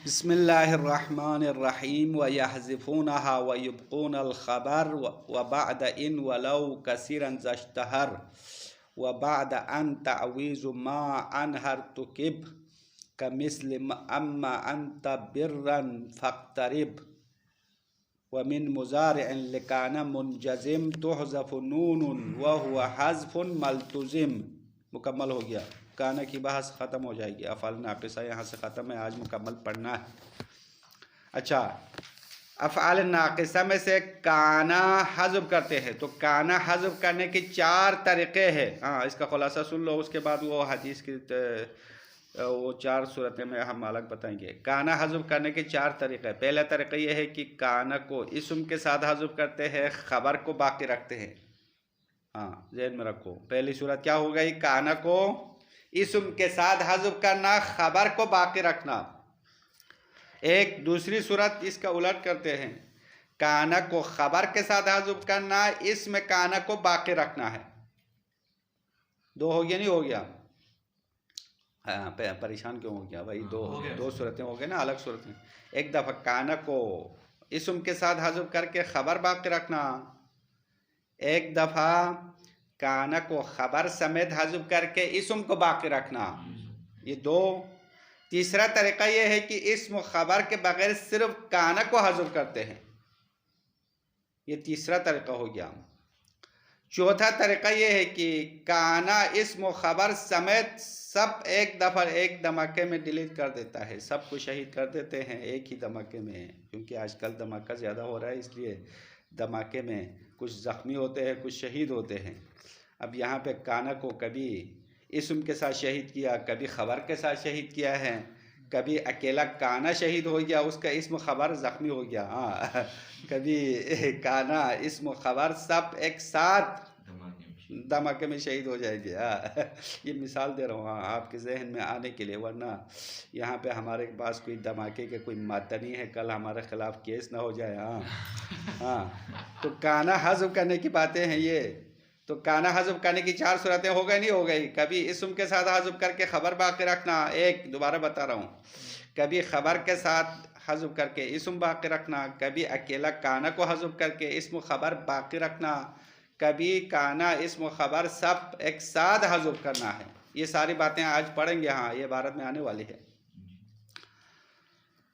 بسم اللہ الرحمن الرحیم ویحذفونها ویبقون الخبر وبعد ان ولو کثیرا زاشتہر وبعد ان تعویز ما عنہر تکب کمثل اما انت برا فاقترب ومن مضارع لکان منجزم تحذف نون وهو حذف ملتزم۔ مکمل ہو گیا، کانا کی بحث ختم ہو جائے گی، افعال ناقصہ یہاں سے ختم ہے، آج مکمل پڑھنا ہے۔ اچھا، افعال ناقصہ میں سے کانا حذف کرتے ہیں تو کانا حذف کرنے کے 4 طریقے ہیں۔ اس کا خلاصہ سن لو، اس کے بعد وہ حدیث کی وہ 4 صورتیں میں ہم الگ بتائیں گے۔ کانا حذف کرنے کے 4 طریقے۔ پہلا طریقہ یہ ہے کہ کانا کو اسم کے ساتھ حذف کرتے ہیں، خبر کو باقی رکھتے ہیں۔ ذہن میں رکھو، پہلی صورت کیا ہو گئی؟ کانا کو اسم کے ساتھ حذف کرنا، خبر کو باقی رکھنا۔ ایک دوسری صورت اس کا الٹ کرتے ہیں، کانا کو خبر کے ساتھ حذف کرنا، اسم کانا کو باقی رکھنا ہے۔ 2 ہو گیا نہیں ہو گیا؟ پریشان کیوں ہو گیا بھائی؟ دو صورتیں ہو گئے نا، الگ صورتیں۔ ایک دفعہ کانا کو اسم کے ساتھ حذف کر کے خبر باقی رکھنا، ایک دفعہ کانا کو خبر سمیت حذف کر کے اسم کو باقی رکھنا، یہ 2۔ تیسرا طریقہ یہ ہے کہ اسم و خبر کے بغیر صرف کانا کو حذف کرتے ہیں، یہ تیسرا طریقہ ہو گیا۔ چوتھا طریقہ یہ ہے کہ کانا اسم و خبر سمیت سب ایک دفعہ ایک دھماکے میں ڈیلیٹ کر دیتا ہے، سب کو شہید کر دیتے ہیں ایک ہی دھماکے میں، کیونکہ آج کل دھماکہ زیادہ ہو رہا ہے، اس لیے دھماکے میں کچھ زخمی ہوتے ہیں، کچھ شہید ہوتے ہیں۔ اب یہاں پہ کانا کو کبھی اسم کے ساتھ شہید کیا، کبھی خبر کے ساتھ شہید کیا ہے، کبھی اکیلا کانا شہید ہو گیا، اس کا اسم خبر زخمی ہو گیا، کبھی کانا اسم خبر سب ایک ساتھ دھماکے میں شہید ہو جائے گا۔ یہ مثال دے رہا ہوں آپ کے ذہن میں آنے کے لیے، ورنہ یہاں پہ ہمارے پاس کوئی دھماکے کے کوئی مادہ نہیں ہے، کل ہمارے خلاف کیس نہ ہو جائے۔ تو کانا حذف کرنے کی باتیں ہیں یہ۔ تو کانا حذف کرنے کی 4 صورتیں ہو گئی نہیں ہو گئی؟ کبھی اسم کے ساتھ حذف کر کے خبر باقی رکھنا، ایک دوبارہ بتا رہا ہوں، کبھی خبر کے ساتھ حذف کر کے اسم باقی رکھنا، کبھی اکیلا کانا کو حذف کر کے اسم و خبر باقی رکھنا، کبھی کانا اسم و خبر سب ایک ساتھ حذف کرنا ہے۔ یہ ساری باتیں آج پڑھیں گے، یہ عبارت میں آنے والی ہے۔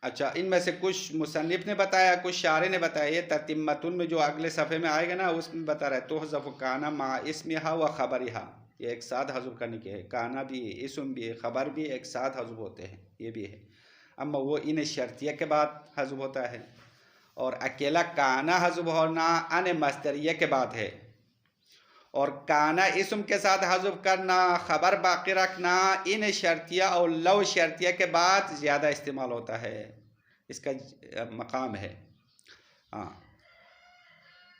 اچھا، ان میں سے کچھ مصنف نے بتایا، کچھ شارح نے بتایا۔ یہ تتمتن میں جو اگلے صفحے میں آئے گا نا، اس میں بتا رہا ہے تحذف کانا مع اسمہا و خبرہا، یہ ایک ساتھ حذف کرنے کے ہے۔ کانا بھی، اسم بھی، خبر بھی ایک ساتھ حذف ہوتے ہیں، یہ بھی ہے۔ اما وہ ان شرطیہ کے بعد حذف ہوتا ہے، اور اکیلا کانا حذف ہونا ان مصدریہ کے بعد ہے، اور کانا اسم کے ساتھ حذف کرنا، خبر باقی رکھنا ان شرطیہ اور لو شرطیہ کے بعد زیادہ استعمال ہوتا ہے، اس کا مقام ہے۔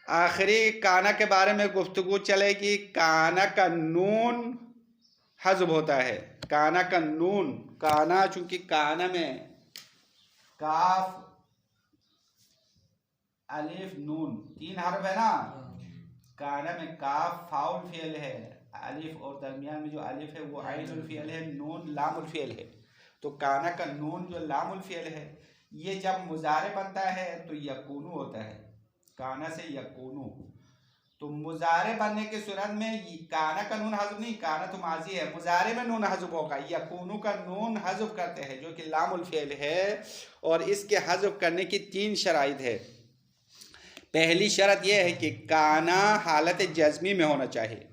آخری کانا کے بارے میں گفتگو چلے گی۔ کانا کا نون حذف ہوتا ہے، کانا کا نون، کانا چونکہ کانا میں کاف الف نون 3 حرف ہے نا، کانا میں کاف فاؤل فعل ہے، الف اور درمیان میں جو الف ہے وہ عین الفعل ہے، نون لام الفعل ہے۔ تو کانا کا نون جو لام الفعل ہے، یہ جب مضارع بنتا ہے تو یکونو ہوتا ہے، کانا سے یکونو۔ تو مضارع بننے کی صورت میں کانا کا نون حذف نہیں، کانا تو ماضی ہے، مضارع میں نون حذف ہوگا، یکونو کا نون حذف کرتے ہیں جو کہ لام الفعل ہے، اور اس کے حذف کرنے کی 3 شرائط ہے۔ پہلی شرط یہ ہے کہ کانا حالت جزمی میں ہونا چاہیے،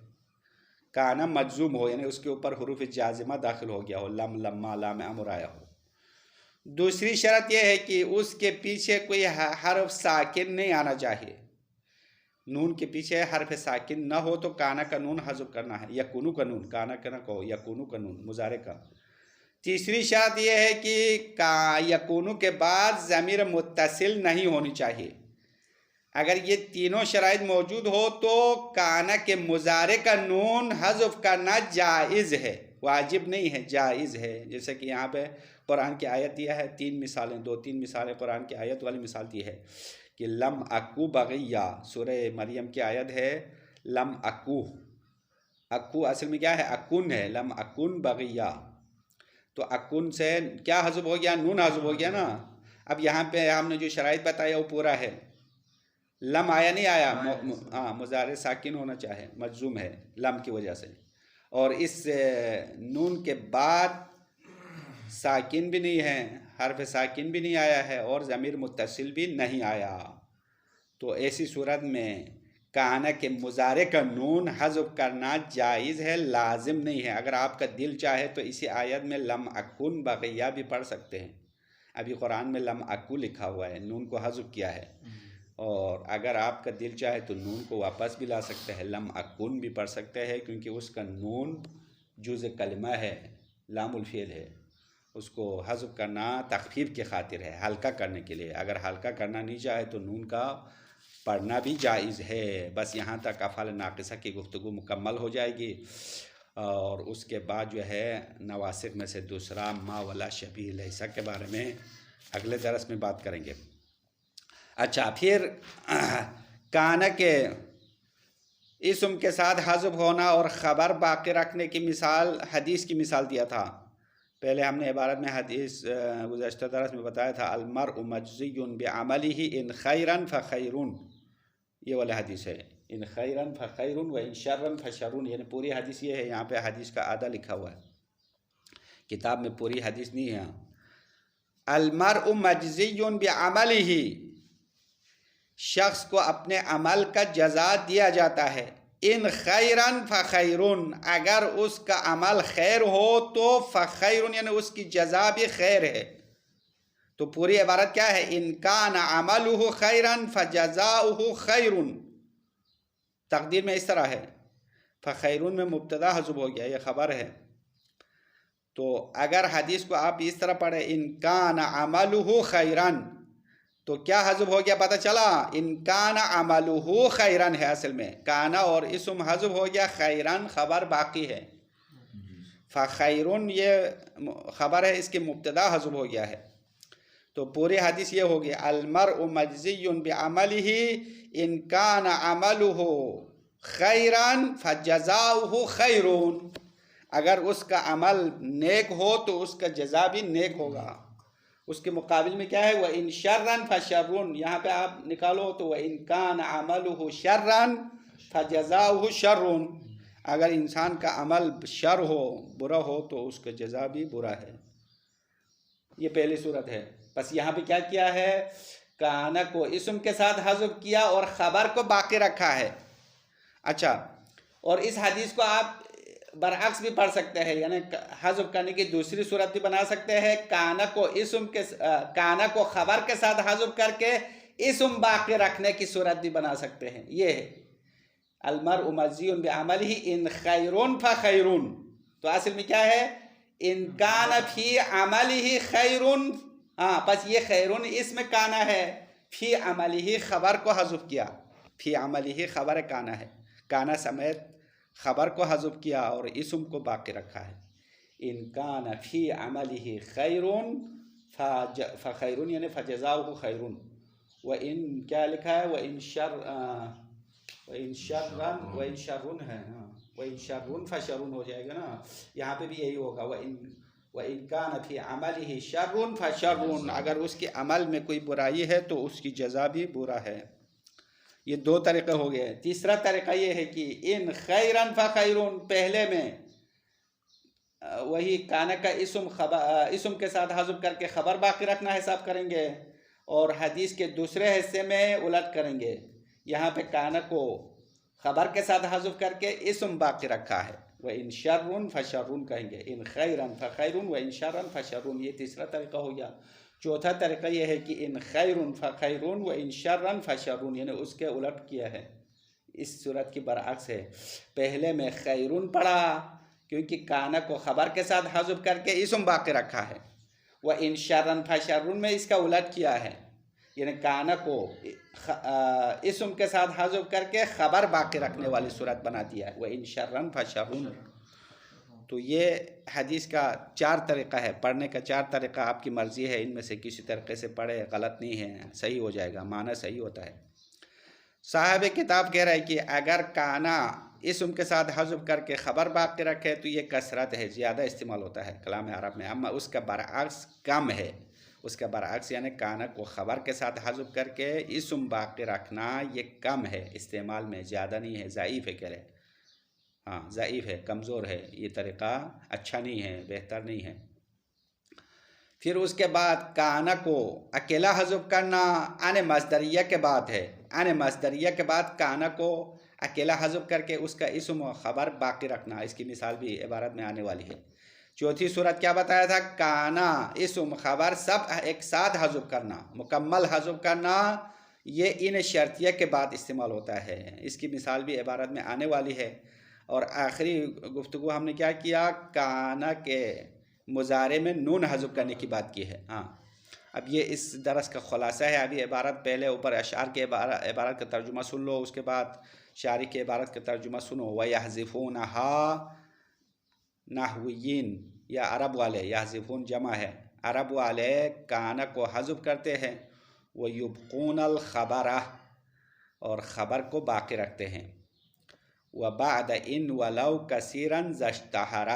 کانا مجزوم ہو، یعنی اس کے اوپر حروف جازمہ داخل ہو گیا ہو، لم، لما، لام امر آیا ہو۔ دوسری شرط یہ ہے کہ اس کے پیچھے کوئی حرف ساکن نہیں آنا چاہیے، نون کے پیچھے حرف ساکن نہ ہو تو کانا کا نون حذف کرنا ہے، یکونو کا نون، کانا کا نہ کہو، یکونو کا نون مضارع کا۔ تیسری شرط یہ ہے کہ یکونو کے بعد ضمیر متصل نہیں ہونی چاہیے۔ اگر یہ تینوں شرائط موجود ہو تو کانا کے مضارع کا نون حذف کرنا جائز ہے، واجب نہیں ہے، جائز ہے۔ جیسے کہ یہاں پہ قرآن کی آیت دیا ہے، 3 مثالیں، 2-3 مثالیں قرآن کی آیت والی مثال دی ہے کہ لم اکو بغیہ، سورہ مریم کی آیت ہے لم اکو، اکو اصل میں کیا ہے؟ اکن ہے، لم اکن بغیہ۔ تو اکن سے کیا حذف ہو گیا؟ نون حذف ہو گیا نا. اب یہاں پہ ہم نے جو شرائط بتایا وہ پورا ہے. لم آیا نہیں آیا؟ ہاں مضارع ساکن ہونا چاہے، مجزوم ہے لم کی وجہ سے، اور اس نون کے بعد ساکن بھی نہیں ہے، حرف ساکن بھی نہیں آیا ہے، اور ضمیر متصل بھی نہیں آیا. تو ایسی صورت میں کانا کے مضارع کا نون حذف کرنا جائز ہے، لازم نہیں ہے. اگر آپ کا دل چاہے تو اسی آیت میں لم اکن بقیہ بھی پڑھ سکتے ہیں. ابھی قرآن میں لم اکو لکھا ہوا ہے، نون کو حذف کیا ہے، اور اگر آپ کا دل چاہے تو نون کو واپس بھی لا سکتے ہیں، لم اکن بھی پڑھ سکتے ہیں، کیونکہ اس کا نون جز کلمہ ہے، لام الفعل ہے. اس کو حذف کرنا تخفیف کی خاطر ہے، ہلکا کرنے کے لیے. اگر ہلکا کرنا نہیں چاہے تو نون کا پڑھنا بھی جائز ہے. بس یہاں تک افعال ناقصہ کی گفتگو مکمل ہو جائے گی، اور اس کے بعد جو ہے نواسخ میں سے دوسرا ما ولا شبیہ لیسا کے بارے میں اگلے درس میں بات کریں گے. اچھا، پھر کانا کے اسم کے ساتھ حذف ہونا اور خبر باقی رکھنے کی مثال حدیث کی مثال دیا تھا. پہلے ہم نے عبارت میں حدیث گزشتہ درس میں بتایا تھا، المرء مجزی بعملہ ان خیرا فخیر، یہ والا حدیث ہے، ان خیرا فخیر و ان شرا فشر، یعنی پوری حدیث یہ ہے. یہاں پہ حدیث کا آدھا لکھا ہوا ہے، کتاب میں پوری حدیث نہیں ہے. المرء مجزی بعملہ، شخص کو اپنے عمل کا جزا دیا جاتا ہے. ان خیرن فخیرن، اگر اس کا عمل خیر ہو تو فخیرن، یعنی اس کی جزا بھی خیر ہے. تو پوری عبارت کیا ہے؟ ان کان عملہ خیرن فجزاؤہ خیرن. تقدیر میں اس طرح ہے، فخیرن میں مبتدا حذف ہو گیا، یہ خبر ہے. تو اگر حدیث کو آپ اس طرح پڑھیں ان کان عملہ خیرن، تو کیا حذف ہو گیا پتہ چلا؟ ان کان عملہ خیرن ہے اصل میں، کانا اور اسم حذف ہو گیا، خیرن خبر باقی ہے. فخیرن یہ خبر ہے، اس کی مبتدا حذف ہو گیا ہے. تو پوری حدیث یہ ہوگی، المرء مجزی بعملہ ان کان عملہ خیرن فجزاؤہ خیرون. اگر اس کا عمل نیک ہو تو اس کا جزا بھی نیک ہوگا. اس کے مقابل میں کیا ہے؟ وَإِن شَرًّا فَشَرٌ، یہاں پہ آپ نکالو تو وَإِن كَانَ عَمَلُهُ شَرًّا فَجَزَاؤُهُ شَرٌ، اگر انسان کا عمل شر ہو، برا ہو، تو اس کا جزا بھی برا ہے. یہ پہلی صورت ہے. بس یہاں پہ کیا کیا ہے؟ کانا کو اسم کے ساتھ حذف کیا اور خبر کو باقی رکھا ہے. اچھا، اور اس حدیث کو آپ برعکس بھی پڑھ سکتے ہیں، یعنی حذف کرنے کی دوسری صورت بھی بنا سکتے ہیں. کانا کو خبر کے ساتھ حذف کر کے اسم باقی رکھنے کی صورت بھی بنا سکتے ہیں. یہ ہے المرء مجزی بعملہ ان خیرون فخیرون. تو اصل میں کیا ہے؟ ان کان فی عملہ خیرون، پس یہ خیرون اسم کانا ہے، فی عملہ خبر کو حذف کیا، فی عملہ خبر کانا ہے، کانا سمیت خبر کو حذف کیا اور اسم کو باقی رکھا ہے. ان کان فی عملہ خیرون فخیرون، یعنی فجزاؤہ خیرون. وَإِن کیا لکھا ہے؟ وَإِن شَرٌ ہے، وَإِن شَرٌ فَشَرٌ ہو جائے گا نا. یہاں پہ بھی یہی ہوگا، وَإِن كَانَ فِي عَمَلِهِ شَرٌ فَشَرٌ، اگر اس کے عمل میں کوئی برائی ہے تو اس کی جزا بھی برا ہے. یہ دو طریقے ہو گئے. تیسرا طریقہ یہ ہے کہ ان خیرن فخیرون، پہلے میں وہی کانا کا اسم کے ساتھ حذف کر کے خبر باقی رکھنا حساب کریں گے، اور حدیث کے دوسرے حصے میں الٹ کریں گے. یہاں پہ کانا کو خبر کے ساتھ حذف کر کے اسم باقی رکھا ہے، وَإِن شَرٌ فَشَرٌ کہیں گے، ان خیرن فخیرون وَإِن شَرًّا فَشَرٌ. یہ تیسرا طریقہ ہو گیا. چوتھا طریقہ یہ ہے کہ ان خیرن فخیرون وَإِن شَرًّا فَشَرٌ، یعنی اس کے الٹ کیا ہے، اس صورت کی برعکس ہے. پہلے میں خیرون پڑھا کیونکہ کانا کو خبر کے ساتھ حذف کر کے اسم باقی رکھا ہے. وَإِن شَرًّا فَشَرٌ میں اس کا الٹ کیا ہے، یعنی کانا کو اسم کے ساتھ حذف کر کے خبر باقی رکھنے والی صورت بنا دیا ہے، وَإِن شَرًّا فَشَرٌ. تو یہ حدیث کا 4 طریقہ ہے، پڑھنے کا 4 طریقہ آپ کی مرضی ہے، ان میں سے کسی طریقے سے پڑھے، غلط نہیں ہے، صحیح ہو جائے گا، معنی صحیح ہوتا ہے. صاحب کتاب کہہ رہا ہے کہ اگر کانا اسم کے ساتھ حذف کر کے خبر باقی رکھے تو یہ کثرت ہے، زیادہ استعمال ہوتا ہے کلام عرب میں. اما اس کا برعکس کم ہے. اس کا برعکس یعنی کانا کو خبر کے ساتھ حذف کر کے اسم باقی رکھنا یہ کم ہے استعمال میں، زیادہ نہیں ہے، ضعیف ہے. کہہ رہے ہاں ضعیف ہے، کمزور ہے، یہ طریقہ اچھا نہیں ہے، بہتر نہیں ہے. پھر اس کے بعد کانا کو اکیلا حذف کرنا ان مصدریہ کے بعد ہے. ان مصدریہ کے بعد کانا کو اکیلا حذف کر کے اس کا اسم و خبر باقی رکھنا، اس کی مثال بھی عبارت میں آنے والی ہے. چوتھی صورت کیا بتایا تھا؟ کانا اسم خبر سب ایک ساتھ حذف کرنا، مکمل حذف کرنا، یہ ان شرطیہ کے بعد استعمال ہوتا ہے. اس کی مثال بھی عبارت میں آنے والی ہے. اور آخری گفتگو ہم نے کیا کیا؟ کانا کے مضارع میں نون حذف کرنے کی بات کی ہے. ہاں اب یہ اس درس کا خلاصہ ہے. ابھی عبارت پہلے اوپر اشعار کے عبارت کا ترجمہ سن لو، اس کے بعد شاعری کے عبارت کا ترجمہ سنو. وَيَحْذِفُونَهَا نحویین یا عرب والے، یحذفون جمع ہے، عرب والے کانا کو حذف کرتے ہیں. وَيُبْقُونَ الْخَبَرَ اور خبر کو باقی رکھتے ہیں. وَبَعْدَ إِن وَلَوْ كَثِيرًا زَاشْتَهَرَ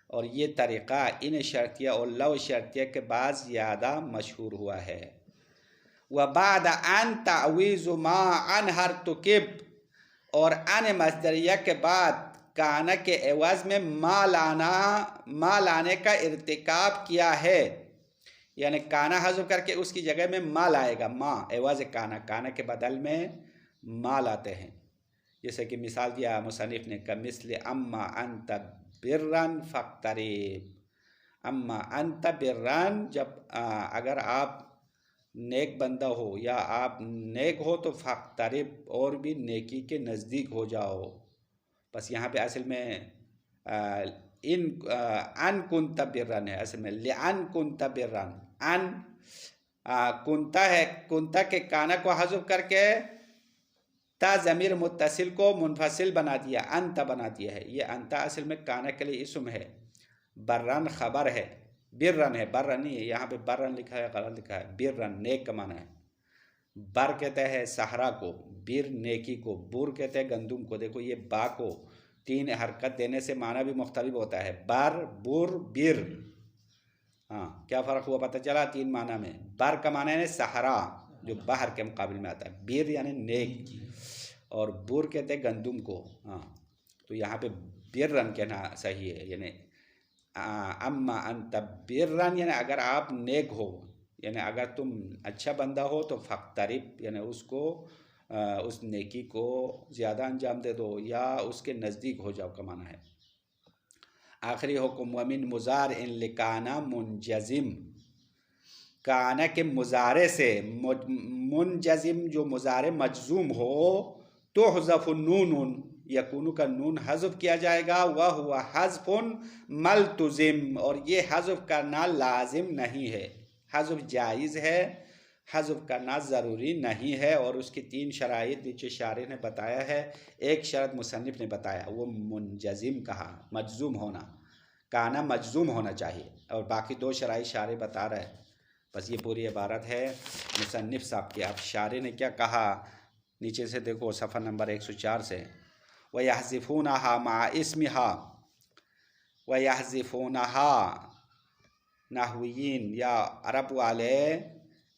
اور یہ طریقہ ان شرطیہ اور لو شرطیہ کے بعد زیادہ مشہور ہوا ہے. وَبَعْدَ أَن تَعْوِيضُ مَا عَنْ ارْتُكِبَ اور ان مصدریہ کے بعد کانا کے عوض میں ما لانے کا ارتکاب کیا ہے، یعنی کانا حذف کر کے اس کی جگہ میں ما لائے گا. ما عوض کانا کے بدل میں ما لاتے ہیں. جیسے کہ مثال دیا مصنف نے، کمثل اما انت برن فاقترب. اما انت برن جب اگر آپ نیک بندہ ہو یا آپ نیک ہو تو فاقترب اور بھی نیکی کے نزدیک ہو جاؤ. بس یہاں پہ اصل میں ان کنت برن ہے، اصل میں لئن کنت برن. ان کنتا ہے، کنتا کے کانا کو حذف کر کے تا ضمیر متصل کو منفصل بنا دیا، انت بنا دیا ہے. یہ انت اصل میں کانا کے لیے اسم ہے، برن خبر ہے، برن ہے، برن نہیں ہے. یہاں پہ برن لکھا ہے، غلط لکھا ہے. برن نیک کا معنی ہے. بر کہتے ہیں صحرا کو، بر نیکی کو، بور کہتے ہیں گندم کو. دیکھو یہ با کو 3 حرکت دینے سے معنی بھی مختلف ہوتا ہے، بر، بور، بر. ہاں کیا فرق ہوا پتہ چلا 3 معنی میں؟ بر کا معنی ہے صحرا جو باہر کے مقابل میں آتا ہے، بیر یعنی نیک، اور بور کہتے ہیں گندم کو. ہاں تو یہاں پہ برن کہنا صحیح ہے، یعنی اما انت برن یعنی اگر آپ نیک ہو، یعنی اگر تم اچھا بندہ ہو تو فاقترب یعنی اس کو اس نیکی کو زیادہ انجام دے دو یا اس کے نزدیک ہو جاؤ کا معنی ہے. آخری حکم ومن مضارع لکانا منجزم، کانا کے مضارع سے منجزم جو مضارع مجزوم ہو تو حذف النون یکونو کا نون حذف کیا جائے گا. وہو حذف ملتزم اور یہ حذف کرنا لازم نہیں ہے، حذف جائز ہے، حذف کرنا ضروری نہیں ہے. اور اس کی 3 شرائط نیچے شارح نے بتایا ہے. ایک شرط مصنف نے بتایا، وہ منجزم کہا، مجزوم ہونا، کانا مجزوم ہونا چاہیے. اور باقی 2 شرائط شارح بتا رہے ہیں. بس یہ پوری عبارت ہے مصنف صاحب کی. اب شارح نے کیا کہا نیچے سے دیکھو صفحہ نمبر 104 سے. وَيَحْذِفُونَهَا مَعَ اسْمِهَا وَيَحْذِفُونَهَا نحویین یا عرب والے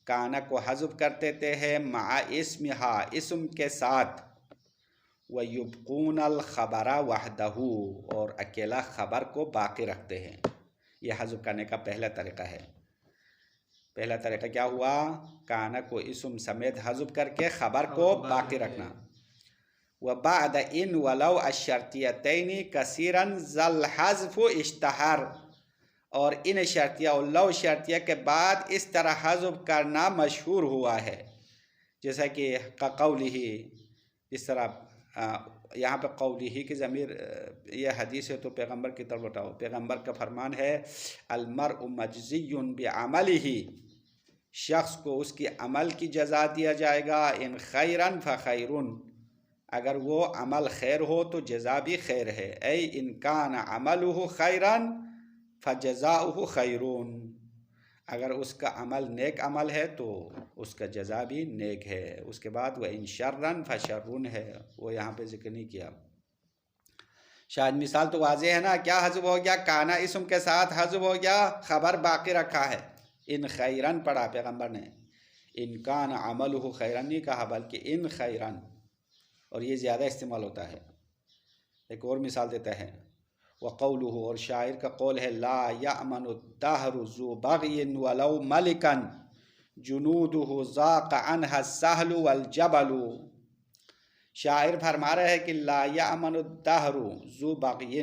کانا کو حذف کر دیتے ہیں مع اسمها اسم کے ساتھ. وَيُبْقُونَ الْخَبَرَ وَحْدَهُ اور اکیلا خبر کو باقی رکھتے ہیں. یہ حذف کرنے کا پہلا طریقہ ہے. پہلا طریقہ کیا ہوا؟ کانا کو اسم سمیت حذف کر کے خبر کو باقی رکھنا. وَبَعْدَ إِن وَلَوْ الشَّرْطِيَّتَيْنِ كَثِيرًا ذَا الْحَذْفُ اشْتَهَرَ اور ان شرطیہ اور لو شرطیہ کے بعد اس طرح حذف کرنا مشہور ہوا ہے. جیسا کہ قَقَوْلِهِ، اس طرح یہاں پہ قولی کی ضمیر یہ حدیث ہے تو پیغمبر کی طرف اٹھاؤ. پیغمبر کا فرمان ہے المرء مجزی بعملہ، شخص کو اس کی عمل کی جزا دیا جائے گا. ان خیرا فخیرن، اگر وہ عمل خیر ہو تو جزا بھی خیر ہے. ای ان کان عملہ خیرا فجزاؤہ خیرون، اگر اس کا عمل نیک عمل ہے تو اس کا جزا بھی نیک ہے. اس کے بعد وہ ان شرا فشرن ہے، وہ یہاں پہ ذکر نہیں کیا. شاید مثال تو واضح ہے نا، کیا حذف ہو گیا؟ کانا اسم کے ساتھ حذف ہو گیا، خبر باقی رکھا ہے. ان خیرن پڑھا پیغمبر نے، ان کان عملہ خیرن نہیں کہا بلکہ ان خیرن، اور یہ زیادہ استعمال ہوتا ہے. ایک اور مثال دیتا ہے، وقولہ، اور شاعر کا قول ہے، لا یأمن الدہر ذو بغی ولو ملکا جنودہ ذاق عنہا السہل والجبل. شاعر فرما رہا ہے کہ لا یأمن الدہر ذو بغی،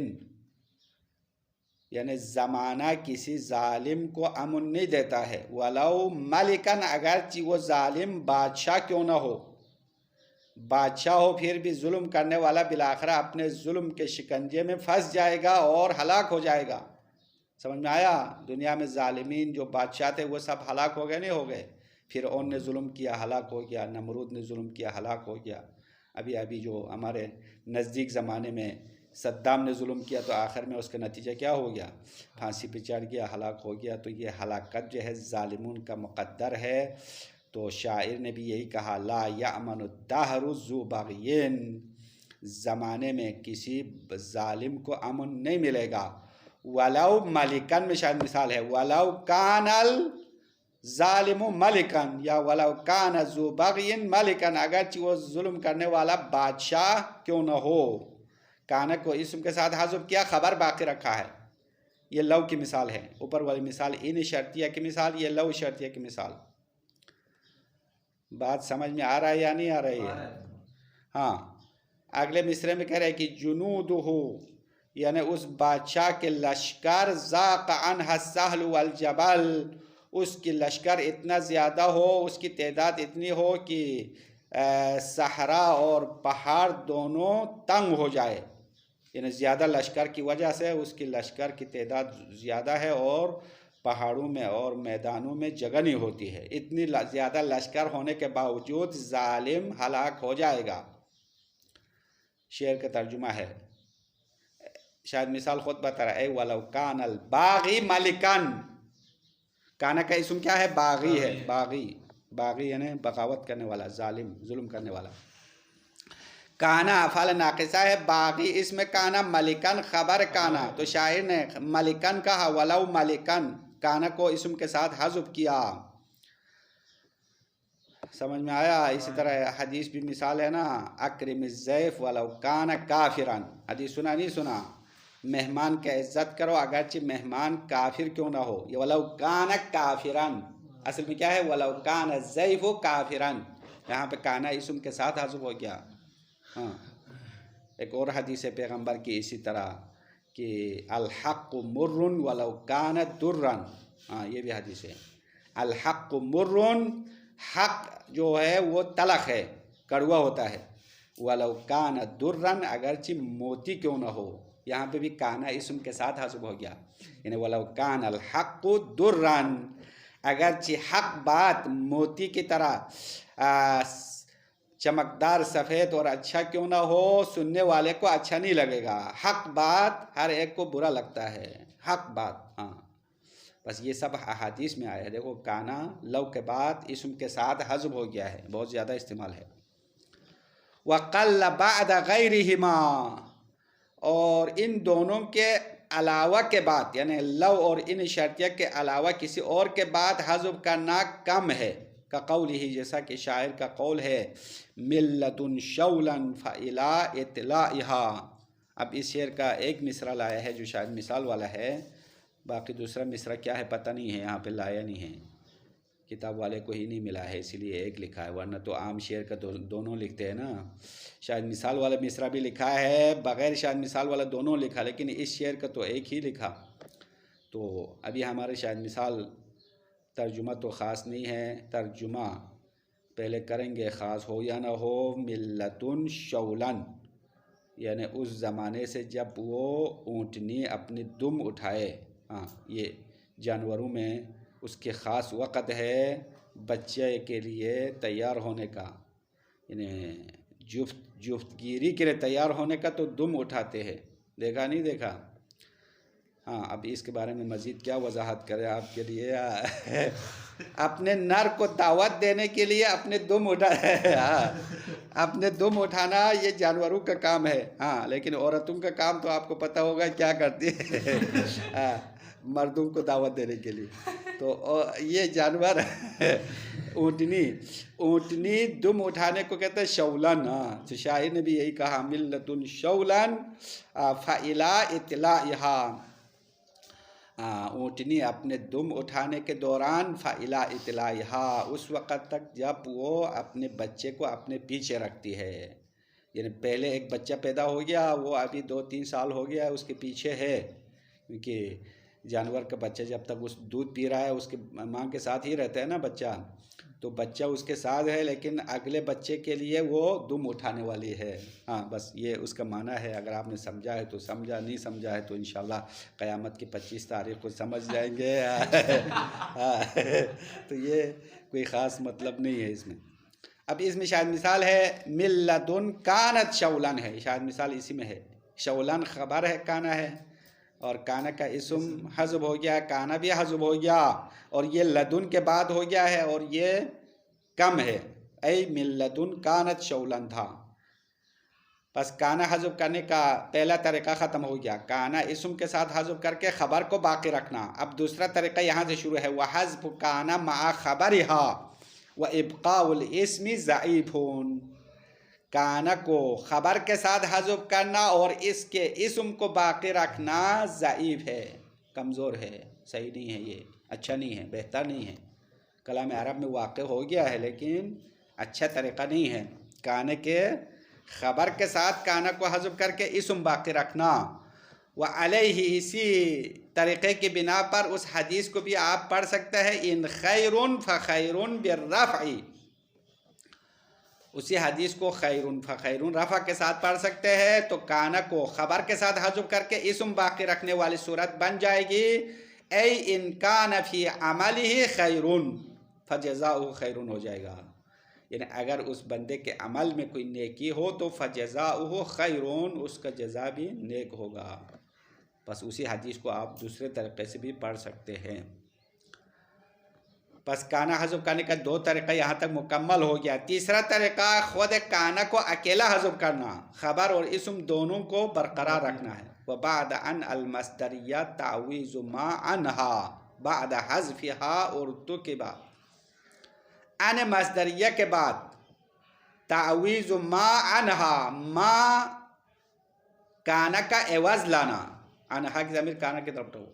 یعنی زمانہ کسی ظالم کو امن نہیں دیتا ہے، ولو ملکن، اگرچہ وہ ظالم بادشاہ کیوں نہ ہو. بادشاہ ہو پھر بھی ظلم کرنے والا بالآخرہ اپنے ظلم کے شکنجے میں پھنس جائے گا اور ہلاک ہو جائے گا. سمجھ میں آیا؟ دنیا میں ظالمین جو بادشاہ تھے وہ سب ہلاک ہو گئے نہیں ہو گئے؟ فرعون نے ظلم کیا ہلاک ہو گیا، نمرود نے ظلم کیا ہلاک ہو گیا، ابھی جو ہمارے نزدیک زمانے میں صدام نے ظلم کیا تو آخر میں اس کا نتیجہ کیا ہو گیا؟ پھانسی پہ چڑھ گیا، ہلاک ہو گیا. تو یہ ہلاکت جو ہے ظالمون کا مقدر ہے. تو شاعر نے بھی یہی کہا، لا یأمن الدہر ذو بغین، زمانے میں کسی ظالم کو امن نہیں ملے گا. ولو ملکن میں شاید مثال ہے، ولو کان الظالم ملکن، یا ولو کان ذو بغین ملکن، اگرچہ وہ ظلم کرنے والا بادشاہ کیوں نہ ہو. کانا کو اسم کے ساتھ حذف کیا، خبر باقی رکھا ہے. یہ لو کی مثال ہے. اوپر والی مثال ان شرطیہ کی مثال، یہ لو شرطیہ کی مثال. بات سمجھ میں آ رہا ہے یا نہیں آ رہی ہے؟ ہاں. اگلے مصرے میں کہہ رہے کہ جنودہ، یعنی اس بادشاہ کے لشکر، ذاق عنہا السہل والجبل، اس کی لشکر اتنا زیادہ ہو، اس کی تعداد اتنی ہو کہ صحرا اور پہاڑ دونوں تنگ ہو جائے. یعنی زیادہ لشکر کی وجہ سے اس کی لشکر کی تعداد زیادہ ہے اور پہاڑوں میں اور میدانوں میں جگہ نہیں ہوتی ہے. اتنی زیادہ لشکر ہونے کے باوجود ظالم ہلاک ہو جائے گا. شعر کا ترجمہ ہے، شاید مثال خود بتا رہا ہے، وَلَوْ كَانَ الْبَاغِي مَلِكًا. کانا کا اسم کیا ہے؟ باغی ہے. باغی یعنی بغاوت کرنے والا، ظالم، ظلم کرنے والا. کانا افعال ناقصہ ہے، باغی اسم کانا، ملکن خبر کانا. تو شاعر نے ملکن کہا، ولو ملکن، کانا کو اسم کے ساتھ حذف کیا. سمجھ میں آیا؟ اسی طرح حدیث بھی مثال ہے نا، اکرم الضیف ولو کان کافرن. حدیث سنا نہیں سنا؟ مہمان کا عزت کرو اگرچہ مہمان کافر کیوں نہ ہو. یہ ولو کان کافرن اصل میں کیا ہے؟ ولو کان الضیف کافرن. یہاں پہ کانا اسم کے ساتھ حذف ہو گیا. ہاں. ایک اور حدیث ہے پیغمبر کی اسی طرح کہ الحق مر ولو کان درن. ہاں، یہ بھی حدیث ہے. الحق مر، حق جو ہے وہ تلخ ہے، کڑوا ہوتا ہے. ولو کان درن، اگرچہ موتی کیوں نہ ہو. یہاں پہ بھی کانا اسم کے ساتھ حذف ہو گیا. یعنی ولو کان الحق درن، اگرچہ حق بات موتی کی طرح چمکدار، سفید اور اچھا کیوں نہ ہو، سننے والے کو اچھا نہیں لگے گا. حق بات ہر ایک کو برا لگتا ہے. حق بات. ہاں، بس یہ سب احادیث میں آیا ہے. دیکھو کانا لو کے بعد اسم کے ساتھ حذف ہو گیا ہے، بہت زیادہ استعمال ہے. وَقَلَّ بَعْدَ غَيْرِهِمَا، اور ان دونوں کے علاوہ کے بعد، یعنی لو اور ان شرطیہ کے علاوہ کسی اور کے بعد حذف کرنا کم ہے. كقوله، جیسا کہ شاعر کا قول ہے، مِلَّةٌ شَوْلًا فَإِلَىٰ إِطْلَائِهَا. اب اس شعر کا ایک مصرع لایا ہے جو شاید مثال والا ہے، باقی دوسرا مصرع کیا ہے پتہ نہیں ہے، یہاں پہ لایا نہیں ہے، کتاب والے کو ہی نہیں ملا ہے، اسی لیے ایک لکھا ہے. ورنہ تو عام شعر کا دونوں لکھتے ہیں نا. شاید مثال والا مصرع بھی لکھا ہے، بغیر شاید مثال والا دونوں لکھا، لیکن اس شعر کا تو ایک ہی لکھا. تو ابھی ہمارے شاید مثال ترجمہ تو خاص نہیں ہے، ترجمہ پہلے کریں گے خاص ہو یا نہ ہو. ملتن شولن، یعنی اس زمانے سے جب وہ اونٹنی اپنی دم اٹھائے. ہاں، یہ جانوروں میں اس کے خاص وقت ہے بچے کے لیے تیار ہونے کا، یعنی جفت گیری کے لیے تیار ہونے کا تو دم اٹھاتے ہیں. دیکھا نہیں دیکھا؟ ہاں. اب اس کے بارے میں مزید کیا وضاحت کرے آپ کے لیے؟ اپنے نر کو دعوت دینے کے لیے اپنے دم اٹھا. اپنے دم اٹھانا یہ جانوروں کا کام ہے، ہاں، لیکن عورتوں کا کام تو آپ کو پتہ ہوگا کیا کرتی ہے ہاں، مردوں کو دعوت دینے کے لیے۔ تو یہ جانور اونٹنی دم اٹھانے کو کہتے ہیں شولن، ہاں، تو شاعر نے بھی یہی کہا ملتن شولن فإلی اطلاعہا، اونٹنی اپنے دم اٹھانے کے دوران فإلی اطلاعہا، اس وقت تک جب وہ اپنے بچے کو اپنے پیچھے رکھتی ہے، یعنی پہلے ایک بچہ پیدا ہو گیا، وہ ابھی 2-3 سال ہو گیا اس کے پیچھے ہے، کیونکہ جانور کا بچہ جب تک اس دودھ پی رہا ہے اس کے ماں کے ساتھ ہی رہتا ہے نا بچہ، تو بچہ اس کے ساتھ ہے، لیکن اگلے بچے کے لیے وہ دم اٹھانے والی ہے، ہاں، بس یہ اس کا معنی ہے۔ اگر آپ نے سمجھا ہے تو سمجھا، نہیں سمجھا ہے تو انشاءاللہ قیامت کی 25 تاریخ کو سمجھ جائیں گے تو یہ کوئی خاص مطلب نہیں ہے اس میں۔ اب اس میں شاید مثال ہے من لدن کانت شولن ہے، شاید مثال اسی میں ہے، شولن خبر ہے، کانا ہے، اور کانا کا اسم حذف ہو گیا، کانا بھی حذف ہو گیا، اور یہ لدن کے بعد ہو گیا ہے، اور یہ کم ہے، ای من لدن کانت شولن تھا، بس کانا حذف کرنے کا پہلا طریقہ ختم ہو گیا، کانا اسم کے ساتھ حذف کر کے خبر کو باقی رکھنا۔ اب دوسرا طریقہ یہاں سے شروع ہے، وحذف کانا مع خبرہا وابقاء الاسم ضعیف، کانا کو خبر کے ساتھ حذف کرنا اور اس کے اسم کو باقی رکھنا ضعیف ہے، کمزور ہے، صحیح نہیں ہے، یہ اچھا نہیں ہے، بہتر نہیں ہے، کلام عرب میں واقع ہو گیا ہے لیکن اچھا طریقہ نہیں ہے، کانا کے خبر کے ساتھ کانا کو حذف کر کے اسم باقی رکھنا۔ وعلیہ، اسی طریقے کی بنا پر اس حدیث کو بھی آپ پڑھ سکتے ہیں، ان خیر فخیر بالرفع، اسی حدیث کو خیر فخیر رفع کے ساتھ پڑھ سکتے ہیں، تو کانا کو خبر کے ساتھ حذف کر کے اسم باقی رکھنے والی صورت بن جائے گی، ای ان کان فی عملہ خیر فجزاؤہ خیر ہو جائے گا، یعنی اگر اس بندے کے عمل میں کوئی نیکی ہو تو فجزاؤہ خیر، اس کا جزا بھی نیک ہوگا۔ بس اسی حدیث کو آپ دوسرے طریقے سے بھی پڑھ سکتے ہیں۔ بس کانا حذف کرنے کا 2 طریقہ یہاں تک مکمل ہو گیا۔ تیسرا طریقہ خود کانا کو اکیلا حذف کرنا، خبر اور اسم دونوں کو برقرار رکھنا ہے۔ وبعد ان المصدریہ تعویض ما عنہا بعد حذفها ارتکب، ان مصدریہ کے بعد تعویض ما عنہا، ما کانا کا عوض لانا، عنہا کی ضمیر کانا کی طرف تو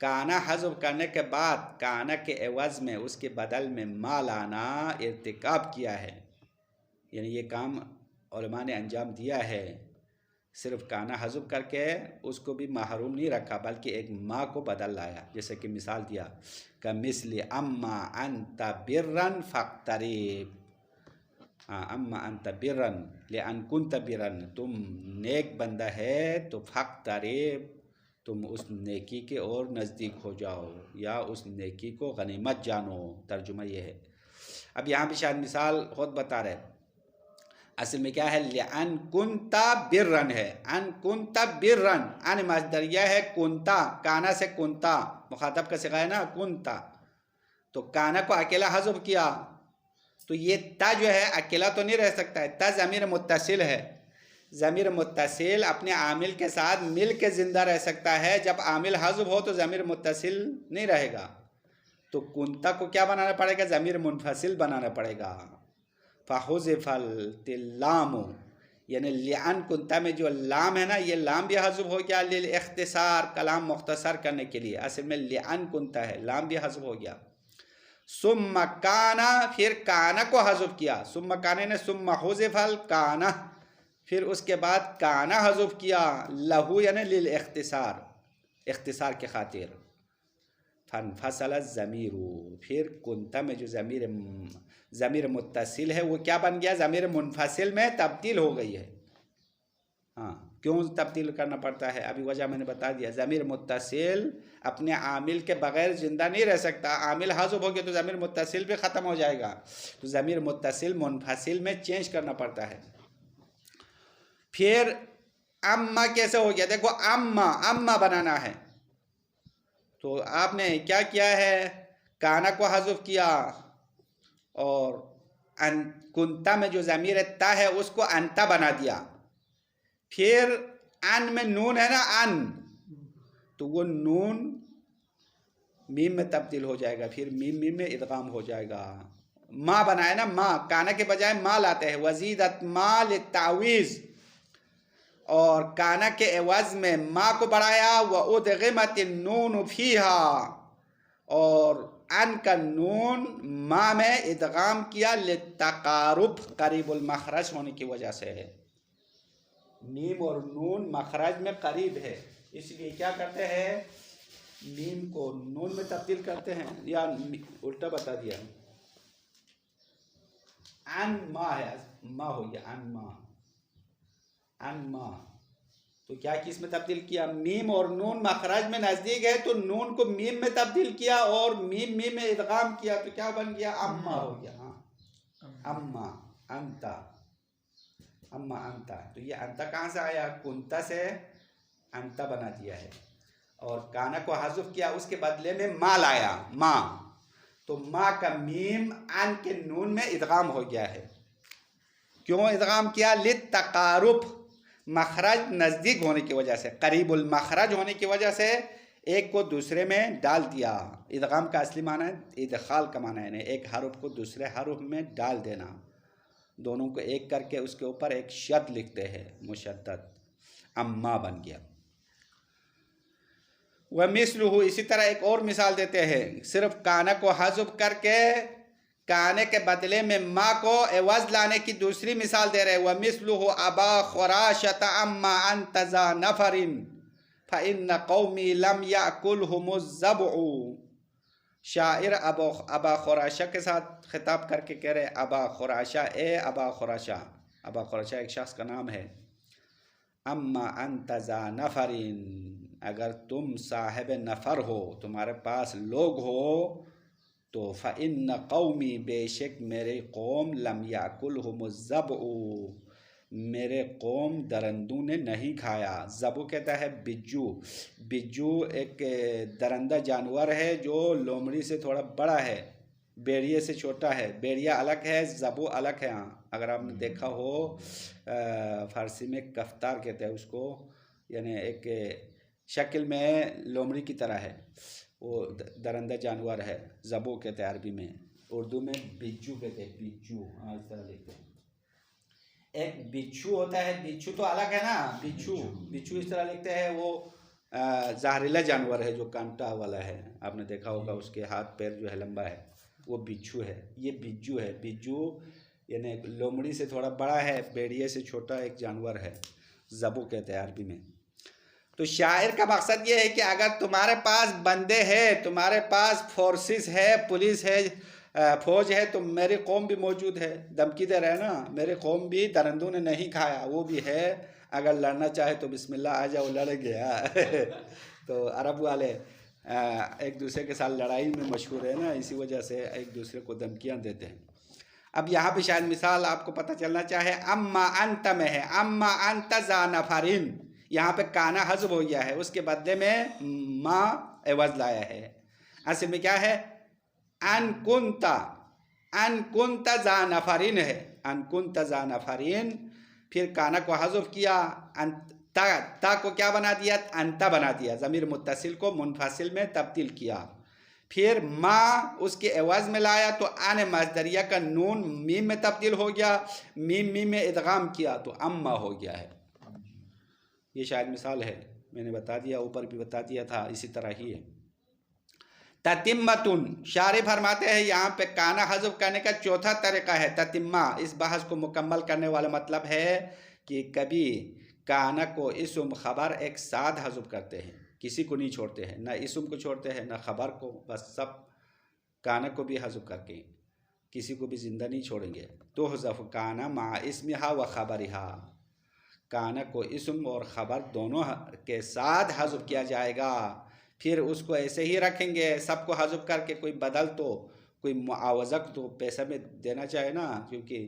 کانا حذف کرنے کے بعد کانا کے عوض میں اس کے بدل میں ما لانا ارتکاب کیا ہے، یعنی یہ کام علماء نے انجام دیا ہے، صرف کانا حذف کر کے اس کو بھی محروم نہیں رکھا بلکہ ایک ما کو بدل لایا، جیسے کہ مثال دیا کمثل اما انت برن فاقترب، اما انت برن لان کنت برن، تم نیک بندہ ہے تو فاقترب، تم اس نیکی کے اور نزدیک ہو جاؤ، یا اس نیکی کو غنیمت جانو، ترجمہ یہ ہے۔ اب یہاں بھی شاید مثال خود بتا رہے، اصل میں کیا ہے، لأن کنتا برن ہے، ان کنتا برن، ان مصدریہ ہے کنتا، کانا سے کنتا، مخاطب کا صیغہ ہے نا کنتا، تو کانا کو اکیلا حذف کیا، تو یہ تا جو ہے اکیلا تو نہیں رہ سکتا ہے، تا ضمیر متصل ہے، ضمیر متصل اپنے عامل کے ساتھ مل کے زندہ رہ سکتا ہے، جب عامل حذف ہو تو ضمیر متصل نہیں رہے گا، تو کنتا کو کیا بنانا پڑے گا، ضمیر منفصل بنانا پڑے گا، فحذف اللام، یعنی لأن کنتا میں جو لام ہے نا، یہ لام بھی حذف ہو گیا للاختصار، کلام مختصر کرنے کے لیے، اصل میں لأن کنتا ہے، لام بھی حذف ہو گیا۔ ثم کانا، پھر کانا کو حذف کیا، ثم کانا نے ثم حذف الکانا، پھر اس کے بعد کانا حذف کیا، لہو یعنی للاختصار، اختصار کی خاطر، فانفصل الضمیر، پھر کنتا میں جو ضمیر متصل ہے وہ کیا بن گیا، ضمیر منفصل میں تبدیل ہو گئی ہے۔ ہاں، کیوں تبدیل کرنا پڑتا ہے، ابھی وجہ میں نے بتا دیا، ضمیر متصل اپنے عامل کے بغیر زندہ نہیں رہ سکتا، عامل حذف ہو گیا تو ضمیر متصل بھی ختم ہو جائے گا، تو ضمیر متصل منفصل میں چینج کرنا پڑتا ہے۔ پھر اما کیسے ہو گیا، دیکھو اما بنانا ہے، تو آپ نے کیا کیا ہے، کانا کو حذف کیا اور کنتا میں جو ضمیر تا ہے اس کو انتا بنا دیا. پھر ان میں نون ہے نا ان، تو وہ نون میم میں تبدیل ہو جائے گا، پھر میم میم میں ادغام ہو جائے گا. ما بنائے نا، ما کانا کے بجائے ما لاتے ہیں. وزیدت ما للتعویض، اور کانا کے عوض میں ما کو بڑھایا. وادغمت النون فیہا، اور ان کا نون ما میں ادغام کیا. للتقارب، قریب المخرج ہونے کی وجہ سے. میم اور نون مخرج میں قریب ہے، اس لیے کیا کرتے ہیں، میم کو نون میں تبدیل کرتے ہیں. یا الٹا بتا دیا، ان ما ہے، ما ہو گیا ان ما، ان ما. تو کیا کس میں تبدیل کیا، میم اور نون مخرج میں نزدیک ہے تو نون کو میم میں تبدیل کیا اور میم میم میں ادغام کیا، تو کیا بن گیا، اما ہو گیا. ہاں، اما انتا، اما انتا. تو یہ انتا کہاں سے آیا، کنتا سے انتا بنا دیا ہے. اور کانا کو حذف کیا، اس کے بدلے میں ما لایا، ما. تو ما کا میم ان کے نون میں ادغام ہو گیا ہے. کیوں ادغام کیا، للتقارب، مخرج نزدیک ہونے کی وجہ سے، قریب المخرج ہونے کی وجہ سے ایک کو دوسرے میں ڈال دیا. ادغام کا اصلی معنی ہے ادخال کا معنی ہے، یعنی ایک حرف کو دوسرے حرف میں ڈال دینا. دونوں کو ایک کر کے اس کے اوپر ایک شد لکھتے ہیں، مشدد. اما بن گیا. وَمِثْلُهُ، اسی طرح ایک اور مثال دیتے ہیں، صرف کانا کو حذف کر کے کانے کے بدلے میں ما کو عوض لانے کی دوسری مثال دے رہے. وَمِثْلُهُ أَبَا خُرَاشَةَ أَمَّا أَنْتَ ذَا نَفَرٍ فَإِنَّ قَوْمِي لَمْ يَأْكُلْهُمُ الزَّبْعُ. شاعر ابا خراشہ کے ساتھ خطاب کر کے کہہ رہے، ابا خراشہ، اے ابا خراشہ. ابا خراشہ ایک شخص کا نام ہے. اما انت ذا نفر، اگر تم صاحب نفر ہو، تمہارے پاس لوگ ہو، تو فإن قومی، بے شک میرے قوم، لم یأکلہم الزبع، میرے قوم درندوں نے نہیں کھایا. زبو کہتا ہے بجو. بجو ایک درندہ جانور ہے جو لومڑی سے تھوڑا بڑا ہے، بیڑیے سے چھوٹا ہے. بیڑیا الگ ہے، زبو الگ ہے. ہاں، اگر آپ نے دیکھا ہو فارسی میں کفتار کہتے ہیں اس کو، یعنی ایک شکل میں لومڑی کی طرح ہے، وہ درندہ جانور ہے. زبو کہتے ہیں عربی میں، اردو میں بچو کہتے ہیں. بچو، ہاں اس طرح لکھتے ہیں. ایک بچھو ہوتا ہے، بچھو تو الگ ہے نا، بچھو اس طرح لکھتے ہیں. وہ زہریلا جانور ہے جو کانٹا والا ہے. آپ نے دیکھا ہوگا اس کے ہاتھ پیر جو ہے لمبا ہے، وہ بچھو ہے. یہ بجو ہے. بجو یعنی لومڑی سے تھوڑا بڑا ہے، بیڑیے سے چھوٹا ایک جانور ہے. زبو کہتے ہیں عربی میں. تو شاعر کا مقصد یہ ہے کہ اگر تمہارے پاس بندے ہیں، تمہارے پاس فورسز ہے، پولیس ہے، فوج ہے، تو میری قوم بھی موجود ہے. دھمکی دے رہے ہیں نا، میری قوم بھی درندوں نے نہیں کھایا، وہ بھی ہے. اگر لڑنا چاہے تو بسم اللہ آ جاؤ، لڑیں گے. تو عرب والے ایک دوسرے کے ساتھ لڑائی میں مشہور ہے نا، اسی وجہ سے ایک دوسرے کو دھمکیاں دیتے ہیں. اب یہاں پہ شاید مثال آپ کو پتہ چلنا چاہے، اما انت میں ہے، اما انت ذا نفرین. یہاں پہ کانا حذف ہو گیا ہے، اس کے بدلے میں ما عوض لایا ہے. اصل میں کیا ہے، ان کنتا ذا نفرین ہے. ان کنتا ذا نفرین، پھر کانا کو حذف کیا، تا کو کیا بنا دیا، انتا بنا دیا. ضمیر متصل کو منفصل میں تبدیل کیا. پھر ما اس کے عوض میں لایا تو ان مصدریہ کا نون میم میں تبدیل ہو گیا. میم میم میں ادغام کیا تو اما ہو گیا ہے. یہ شاید مثال ہے، میں نے بتا دیا، اوپر بھی بتا دیا تھا، اسی طرح ہی ہے. تتمتن، شارح فرماتے ہیں یہاں پہ کانا حذف کرنے کا چوتھا طریقہ ہے تتمہ. اس بحث کو مکمل کرنے والا مطلب ہے کہ کبھی کانا کو اسم خبر ایک ساتھ حذف کرتے ہیں، کسی کو نہیں چھوڑتے ہیں، نہ اسم کو چھوڑتے ہیں نہ خبر کو، بس سب کانا کو بھی حذف کر کے کسی کو بھی زندہ نہیں چھوڑیں گے. تو حذف کانا مع اسمہا و خبرہا، کانا کو اسم اور خبر دونوں کے ساتھ حذف کیا جائے گا. پھر اس کو ایسے ہی رکھیں گے سب کو حذف کر کے. کوئی بدل تو کوئی معاوضہ تو پیسہ میں دینا چاہے نا، کیونکہ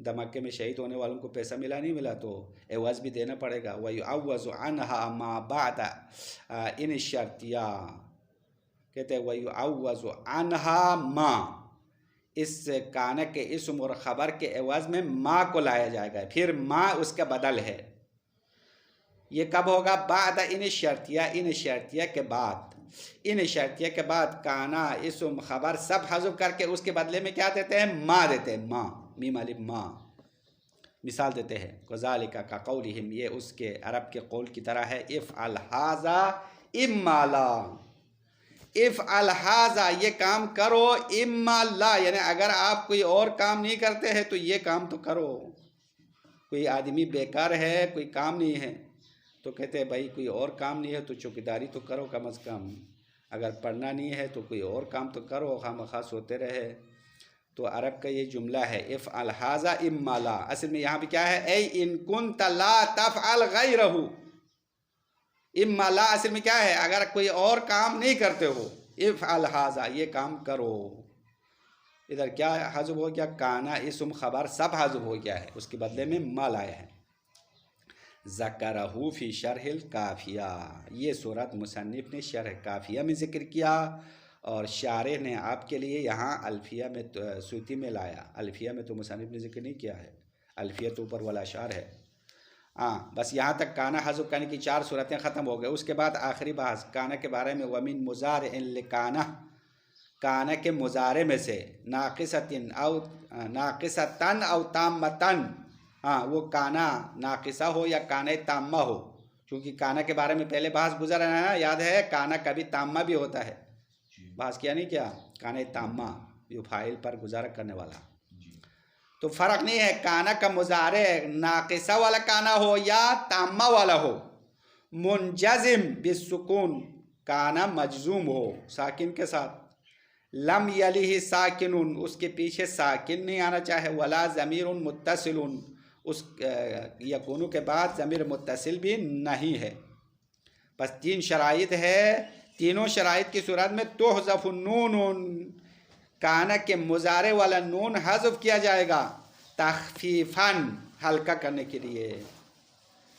دھماکے میں شہید ہونے والوں کو پیسہ ملا نہیں ملا تو عوض بھی دینا پڑے گا. وَيُعَوَّضُ عَنْهَا مَا بَعْدَ اِنِ الشَّرْطِيَا، کہتے ہیں وَيُعَوَّضُ عَنْهَا مَا، اس کانا کے اسم اور خبر کے عوض میں ما کو لایا جائے گا، پھر ما اس کا بدل ہے۔ یہ کب ہوگا؟ بعد ان شرطیہ کے بعد، ان شرطیہ کے بعد کانا اسم خبر سب حذف کر کے اس کے بدلے میں کیا دیتے ہیں؟ ما دیتے ہیں، ما، میم الف ما۔ مثال دیتے ہیں وذالک کا قولہم، یہ اس کے عرب کے قول کی طرح ہے، افعل ھذا اما لا، افعل ھذا یہ کام کرو، اما لا یعنی اگر آپ کوئی اور کام نہیں کرتے ہیں تو یہ کام تو کرو۔ کوئی آدمی بیکار ہے، کوئی کام نہیں ہے تو کہتے ہیں بھائی کوئی اور کام نہیں ہے تو چوکیداری تو کرو کم از کم، اگر پڑھنا نہیں ہے تو کوئی اور کام تو کرو، خواہ سوتے رہے۔ تو عرب کا یہ جملہ ہے افعل ھذا اما لا، اصل میں یہاں پہ کیا ہے؟ اے ان کنت لا تفعل غیرہ، اما لا اصل میں کیا ہے؟ اگر کوئی اور کام نہیں کرتے ہو، افعل ھذا یہ کام کرو۔ ادھر کیا حذف ہو گیا؟ کانا اسم خبر سب حذف ہو گیا ہے، اس کے بدلے میں ما لایا ہے۔ ذکرہ فی شرح الکافیہ، یہ صورت مصنف نے شرح کافیہ میں ذکر کیا، اور شارح نے آپ کے لیے یہاں الفیہ میں سوتی میں لایا۔ الفیہ میں تو مصنف نے ذکر نہیں کیا ہے، الفیہ تو اوپر والا اشعار ہے۔ بس یہاں تک کانا حذف کرنے کی 4 صورتیں ختم ہو گئے۔ اس کے بعد آخری بحث کانا کے بارے میں، وَمِن مُضَارِعٍ لِکَانَ، کانا کے مضارع میں سے ناقصتاً او تامتاً، وہ کانا ناقصہ ہو یا کانا تامہ ہو، کیونکہ کانا کے بارے میں پہلے بحث گزر رہا ہے، یاد ہے؟ کانا کبھی تامہ بھی ہوتا ہے، بحث کیا نہیں کیا؟ کانا تامہ جو فاعل پر گزارا کرنے والا، تو فرق نہیں ہے کانا کا مضارع ناقصہ والا کانا ہو یا تامہ والا ہو۔ منجزم بالسکون، کانا مجزوم ہو ساکن کے ساتھ، لم یلیہ ساکن اس کے پیچھے ساکن نہیں آنا چاہے، ولا ضمیر متصل اس یکونو کے بعد ضمیر متصل بھی نہیں ہے۔ بس 3 شرائط ہے، تینوں شرائط کی صورت میں تحذف النون، کانا کے مضارع والا نون حذف کیا جائے گا، تخفیفاً ہلکا کرنے کے لیے۔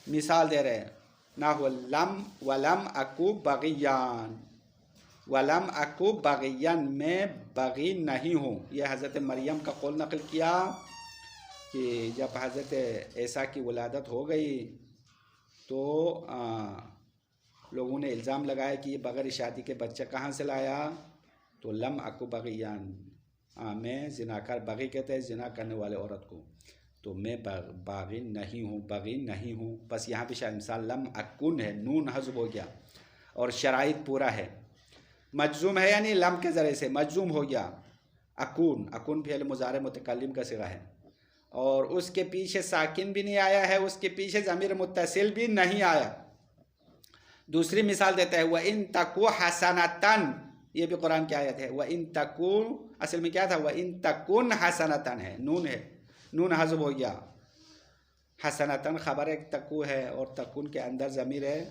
مثال دے رہے ہیں نحو لم ولم اکو بغیان، ولم اکو بغیان میں بغی نہیں ہوں۔ یہ حضرت مریم کا قول نقل کیا کہ جب حضرت عیسیٰ کی ولادت ہو گئی تو لوگوں نے الزام لگایا کہ یہ بغیر شادی کے بچہ کہاں سے لایا، تو لم اکو بغیان، میں زناکار، بغی کہتے ہیں زنا کرنے والے عورت کو، تو میں باغی نہیں ہوں، بغی نہیں ہوں۔ بس یہاں پہ شاید مثال لم اکن ہے، نون حذف ہو گیا اور شرائط پورا ہے، مجزوم ہے یعنی لم کے ذریعے سے مجزوم ہو گیا، اکون فعل مضارع متکلم کا صیغہ ہے، اور اس کے پیچھے ساکن بھی نہیں آیا ہے، اس کے پیچھے ضمیر متصل بھی نہیں آیا۔ دوسری مثال دیتا ہے وَإِن تَكُ حَسَنَةً، یہ بھی قرآن کی آیت ہے، وَإِن تَكُ اصل میں کیا تھا؟ وَإِن تَكُن حَسَنَةً ہے، نون ہے، نون حذف ہو گیا۔ حسنتاً خبر ایک تکو ہے اور تکون کے اندر ضمیر ہے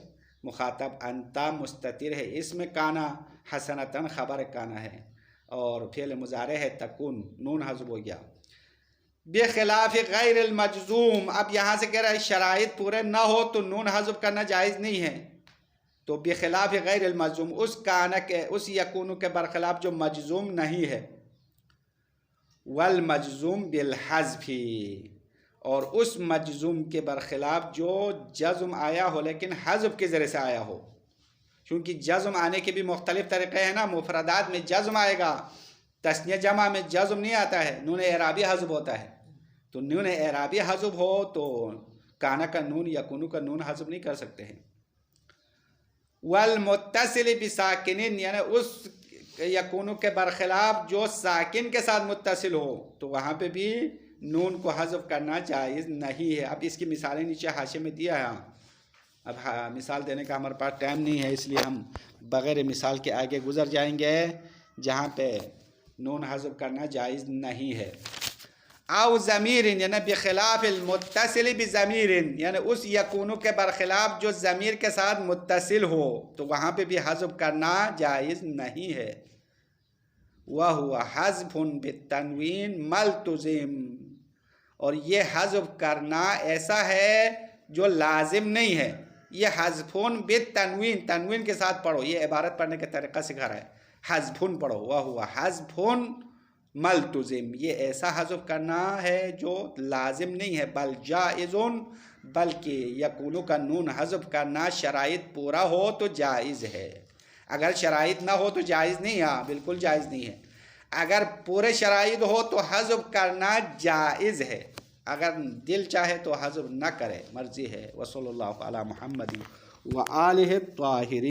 مخاطب انتا مستتر ہے، اس میں کانا، حسنتاً خبر کانا ہے اور فعل مضارع ہے تکون، نون حذف ہو گیا۔ بخلاف غیر المجزوم، اب یہاں سے کہہ رہا ہے شرائط پورے نہ ہو تو نون حذف کرنا جائز نہیں ہے، تو بخلاف غیر المجزوم اس کانا کے، اس یکونو کے برخلاف جو مجزوم نہیں ہے، والمجزوم بالحذف، اور اس مجزوم کے برخلاف جو جزم آیا ہو لیکن حذف کے ذریعے سے آیا ہو، کیونکہ جزم آنے کے بھی مختلف طریقے ہیں نا، مفردات میں جزم آئے گا، تثنیہ جمع میں جزم نہیں آتا ہے، نون اعرابی حذف ہوتا ہے، تو نون اعرابی حذف ہو تو کانا کا نون یکونو کا نون حذف نہیں کر سکتے ہیں۔ والمتصل بساکن، یعنی اس یکونو کے برخلاف جو ساکن کے ساتھ متصل ہو تو وہاں پہ بھی نون کو حذف کرنا جائز نہیں ہے۔ اب اس کی مثالیں نیچے حاشے میں دیا ہے، اب مثال دینے کا ہمارے پاس ٹائم نہیں ہے، اس لیے ہم بغیر مثال کے آگے گزر جائیں گے جہاں پہ نون حذف کرنا جائز نہیں ہے۔ او ضمیر، یعنی بخلاف المتصل بضمیر، یعنی اس یکونو کے برخلاف جو ضمیر کے ساتھ متصل ہو تو وہاں پہ بھی حذف کرنا جائز نہیں ہے۔ وَهُوَ حَذْفٌ بِالتَّنْوِينِ مَلْتُزِمٌ، اور یہ حذف کرنا ایسا ہے جو لازم نہیں ہے، یہ حذفٌ بالتنوین، تنوین کے ساتھ پڑھو، یہ عبارت پڑھنے کا طریقہ سکھا رہا ہے، حذفٌ پڑھو، وَهُوَ حَذْفٌ ملتزم، یہ ایسا حذف کرنا ہے جو لازم نہیں ہے، بل جائزن، بلکہ یکونو کا نون حذف کرنا شرائط پورا ہو تو جائز ہے۔ اگر شرائط نہ ہو تو جائز نہیں ہے، بالکل جائز نہیں ہے۔ اگر پورے شرائط ہو تو حذف کرنا جائز ہے، اگر دل چاہے تو حذف نہ کرے، مرضی ہے۔ وصلی اللہ علی محمد وآلہ الطاہرین۔